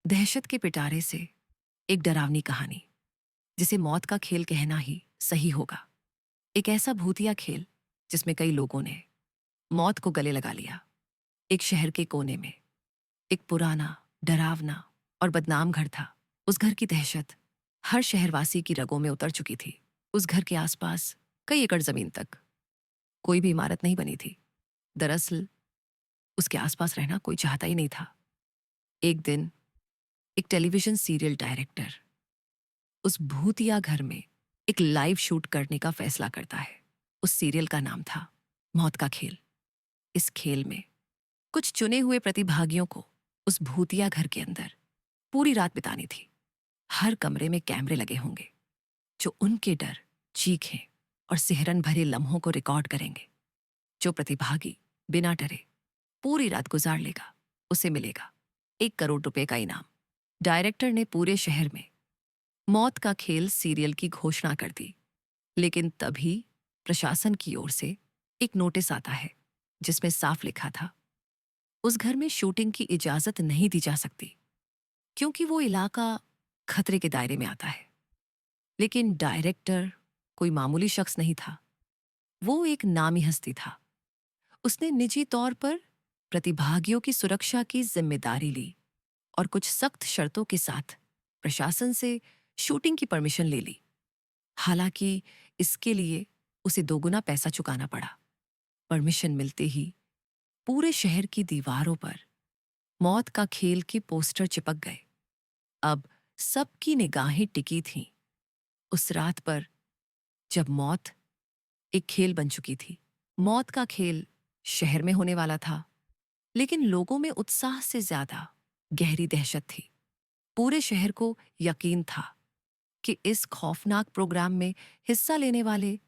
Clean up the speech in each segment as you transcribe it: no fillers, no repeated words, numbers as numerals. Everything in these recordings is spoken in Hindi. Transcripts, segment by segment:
दहशत के पिटारे से एक डरावनी कहानी जिसे मौत का खेल कहना ही सही होगा। एक ऐसा भूतिया खेल जिसमें कई लोगों ने मौत को गले लगा लिया। एक शहर के कोने में एक पुराना, डरावना और बदनाम घर था। उस घर की दहशत हर शहरवासी की रगों में उतर चुकी थी। उस घर के आसपास कई एकड़ जमीन तक कोई भी इमारत नहीं बनी थी। दरअसल उसके आसपास रहना कोई चाहता ही नहीं था। एक दिन एक टेलीविजन सीरियल डायरेक्टर उस भूतिया घर में एक लाइव शूट करने का फैसला करता है। उस सीरियल का नाम था मौत का खेल। इस खेल में कुछ चुने हुए प्रतिभागियों को उस भूतिया घर के अंदर पूरी रात बितानी थी। हर कमरे में कैमरे लगे होंगे जो उनके डर, चीखें और सिहरन भरे लम्हों को रिकॉर्ड करेंगे। जो प्रतिभागी बिना डरे पूरी रात गुजार लेगा उसे मिलेगा 1 करोड़ रुपए का इनाम। डायरेक्टर ने पूरे शहर में मौत का खेल सीरियल की घोषणा कर दी। लेकिन तभी प्रशासन की ओर से एक नोटिस आता है जिसमें साफ लिखा था उस घर में शूटिंग की इजाजत नहीं दी जा सकती क्योंकि वो इलाका खतरे के दायरे में आता है। लेकिन डायरेक्टर कोई मामूली शख्स नहीं था। वो एक नामी हस्ती था। उसने निजी तौर पर प्रतिभागियों की सुरक्षा की जिम्मेदारी ली और कुछ सख्त शर्तों के साथ प्रशासन से शूटिंग की परमिशन ले ली। हालांकि इसके लिए उसे दोगुना पैसा चुकाना पड़ा। परमिशन मिलते ही पूरे शहर की दीवारों पर मौत का खेल के पोस्टर चिपक गए। अब सबकी निगाहें टिकी थीं उस रात पर जब मौत एक खेल बन चुकी थी। मौत का खेल शहर में होने वाला था, लेकिन लोगों में उत्साह से ज्यादा गहरी दहशत थी। पूरे शहर को यकीन था कि इस खौफनाक प्रोग्राम में हिस्सा लेने वाले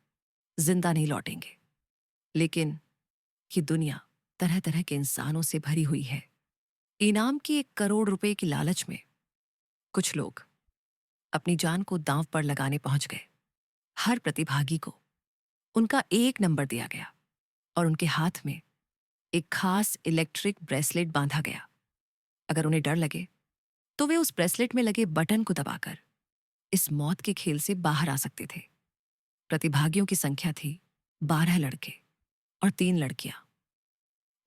जिंदा नहीं लौटेंगे। लेकिन ये दुनिया तरह तरह के इंसानों से भरी हुई है। इनाम की 1 करोड़ रुपए की लालच में कुछ लोग अपनी जान को दांव पर लगाने पहुंच गए। हर प्रतिभागी को उनका एक नंबर दिया गया और उनके हाथ में एक खास इलेक्ट्रिक ब्रेसलेट बांधा गया। अगर उन्हें डर लगे तो वे उस ब्रेसलेट में लगे बटन को दबाकर इस मौत के खेल से बाहर आ सकते थे। प्रतिभागियों की संख्या थी 12 लड़के और 3 लड़कियां।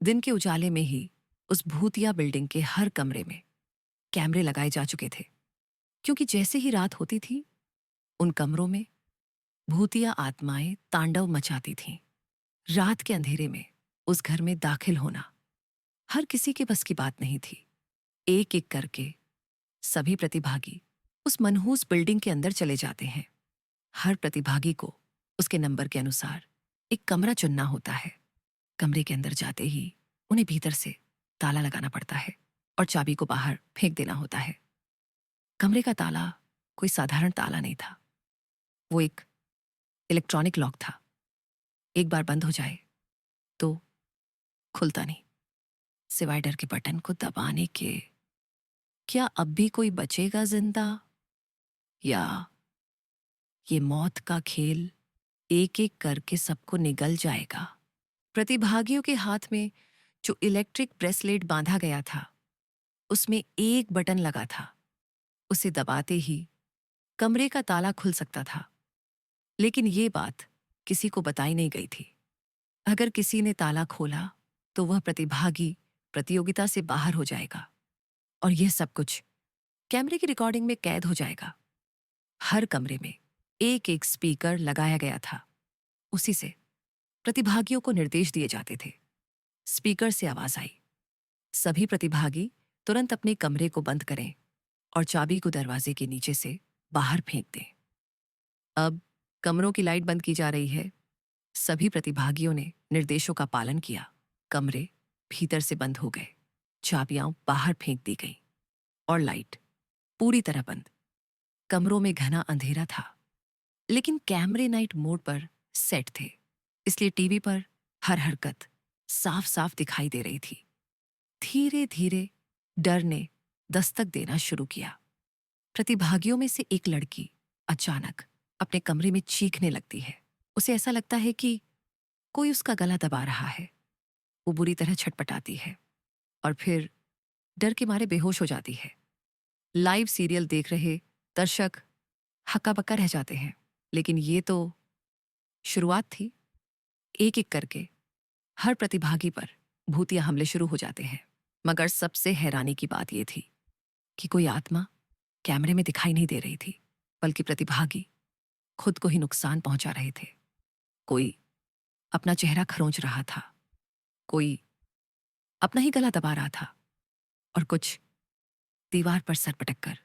दिन के उजाले में ही उस भूतिया बिल्डिंग के हर कमरे में कैमरे लगाए जा चुके थे, क्योंकि जैसे ही रात होती थी उन कमरों में भूतिया आत्माएं तांडव मचाती थीं। रात के अंधेरे में उस घर में दाखिल होना हर किसी के बस की बात नहीं थी। एक एक करके सभी प्रतिभागी उस मनहूस बिल्डिंग के अंदर चले जाते हैं। हर प्रतिभागी को उसके नंबर के अनुसार एक कमरा चुनना होता है। कमरे के अंदर जाते ही उन्हें भीतर से ताला लगाना पड़ता है और चाबी को बाहर फेंक देना होता है। कमरे का ताला कोई साधारण ताला नहीं था। वो एक इलेक्ट्रॉनिक लॉक था। एक बार बंद हो जाए तो खुलता नहीं, सिवाय डर के बटन को दबाने के। क्या अब भी कोई बचेगा जिंदा, या ये मौत का खेल एक एक करके सबको निगल जाएगा? प्रतिभागियों के हाथ में जो इलेक्ट्रिक ब्रेसलेट बांधा गया था उसमें एक बटन लगा था। उसे दबाते ही कमरे का ताला खुल सकता था। लेकिन ये बात किसी को बताई नहीं गई थी। अगर किसी ने ताला खोला तो वह प्रतिभागी प्रतियोगिता से बाहर हो जाएगा और यह सब कुछ कैमरे की रिकॉर्डिंग में कैद हो जाएगा। हर कमरे में एक एक स्पीकर लगाया गया था। उसी से प्रतिभागियों को निर्देश दिए जाते थे। स्पीकर से आवाज आई, सभी प्रतिभागी तुरंत अपने कमरे को बंद करें और चाबी को दरवाजे के नीचे से बाहर फेंक दें। अब कमरों की लाइट बंद की जा रही है। सभी प्रतिभागियों ने निर्देशों का पालन किया। कमरे भीतर से बंद हो गए, चाबियां बाहर फेंक दी गईं और लाइट पूरी तरह बंद। कमरों में घना अंधेरा था, लेकिन कैमरे नाइट मोड पर सेट थे, इसलिए टीवी पर हर हरकत साफ साफ दिखाई दे रही थी। धीरे धीरे डर ने दस्तक देना शुरू किया। प्रतिभागियों में से एक लड़की अचानक अपने कमरे में चीखने लगती है। उसे ऐसा लगता है कि कोई उसका गला दबा रहा है। वो बुरी तरह छटपटाती है और फिर डर के मारे बेहोश हो जाती है। लाइव सीरियल देख रहे दर्शक हक्का बक्का रह जाते हैं। लेकिन ये तो शुरुआत थी। एक एक करके हर प्रतिभागी पर भूतिया हमले शुरू हो जाते हैं। मगर सबसे हैरानी की बात यह थी कि कोई आत्मा कैमरे में दिखाई नहीं दे रही थी, बल्कि प्रतिभागी खुद को ही नुकसान पहुंचा रहे थे। कोई अपना चेहरा खरोंच रहा था, कोई अपना ही गला दबा रहा था और कुछ दीवार पर सर पटक कर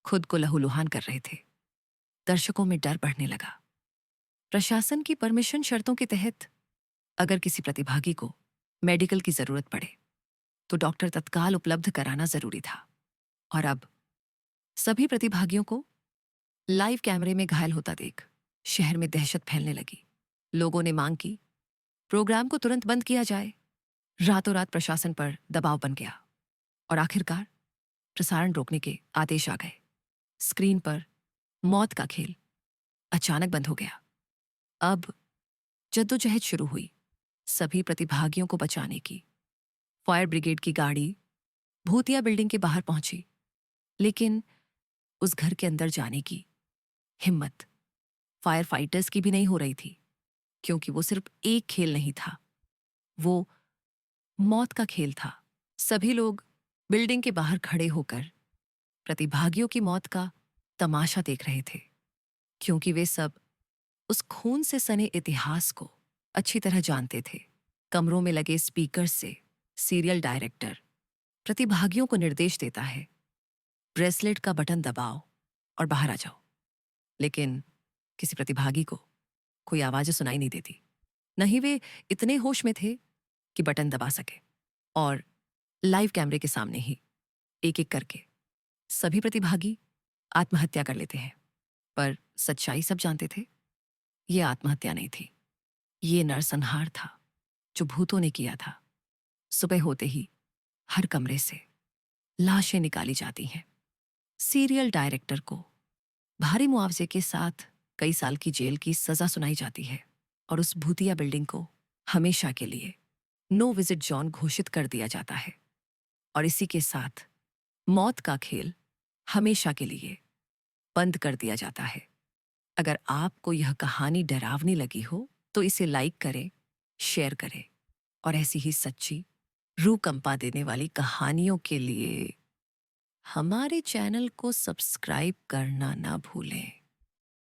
खुद को लहूलुहान कर रहे थे। दर्शकों में डर बढ़ने लगा। प्रशासन की परमिशन शर्तों के तहत अगर किसी प्रतिभागी को मेडिकल की जरूरत पड़े तो डॉक्टर तत्काल उपलब्ध कराना जरूरी था। और अब सभी प्रतिभागियों को लाइव कैमरे में घायल होता देख शहर में दहशत फैलने लगी। लोगों ने मांग की प्रोग्राम को तुरंत बंद किया जाए। रातों रात प्रशासन पर दबाव बन गया और आखिरकार प्रसारण रोकने के आदेश आ गए। स्क्रीन पर मौत का खेल अचानक बंद हो गया। अब जद्दोजहद शुरू हुई सभी प्रतिभागियों को बचाने की। फायर ब्रिगेड की गाड़ी भूतिया बिल्डिंग के बाहर पहुंची, लेकिन उस घर के अंदर जाने की हिम्मत फायर फाइटर्स की भी नहीं हो रही थी, क्योंकि वो सिर्फ एक खेल नहीं था, वो मौत का खेल था। सभी लोग बिल्डिंग के बाहर खड़े होकर प्रतिभागियों की मौत का तमाशा देख रहे थे, क्योंकि वे सब उस खून से सने इतिहास को अच्छी तरह जानते थे। कमरों में लगे स्पीकर से सीरियल डायरेक्टर प्रतिभागियों को निर्देश देता है, ब्रेसलेट का बटन दबाओ और बाहर आ जाओ। लेकिन किसी प्रतिभागी को कोई आवाज़ सुनाई नहीं देती। नहीं वे इतने होश में थे कि बटन दबा सके। और लाइव कैमरे के सामने ही एक एक करके सभी प्रतिभागी आत्महत्या कर लेते हैं। पर सच्चाई सब जानते थे, ये आत्महत्या नहीं थी, ये नरसंहार था जो भूतों ने किया था। सुबह होते ही हर कमरे से लाशें निकाली जाती हैं। सीरियल डायरेक्टर को भारी मुआवजे के साथ कई साल की जेल की सजा सुनाई जाती है और उस भूतिया बिल्डिंग को हमेशा के लिए नो विजिट जोन घोषित कर दिया जाता है। और इसी के साथ मौत का खेल हमेशा के लिए बंद कर दिया जाता है। अगर आपको यह कहानी डरावनी लगी हो तो इसे लाइक करें, शेयर करें और ऐसी ही सच्ची रूह कंपा देने वाली कहानियों के लिए हमारे चैनल को सब्सक्राइब करना ना भूलें।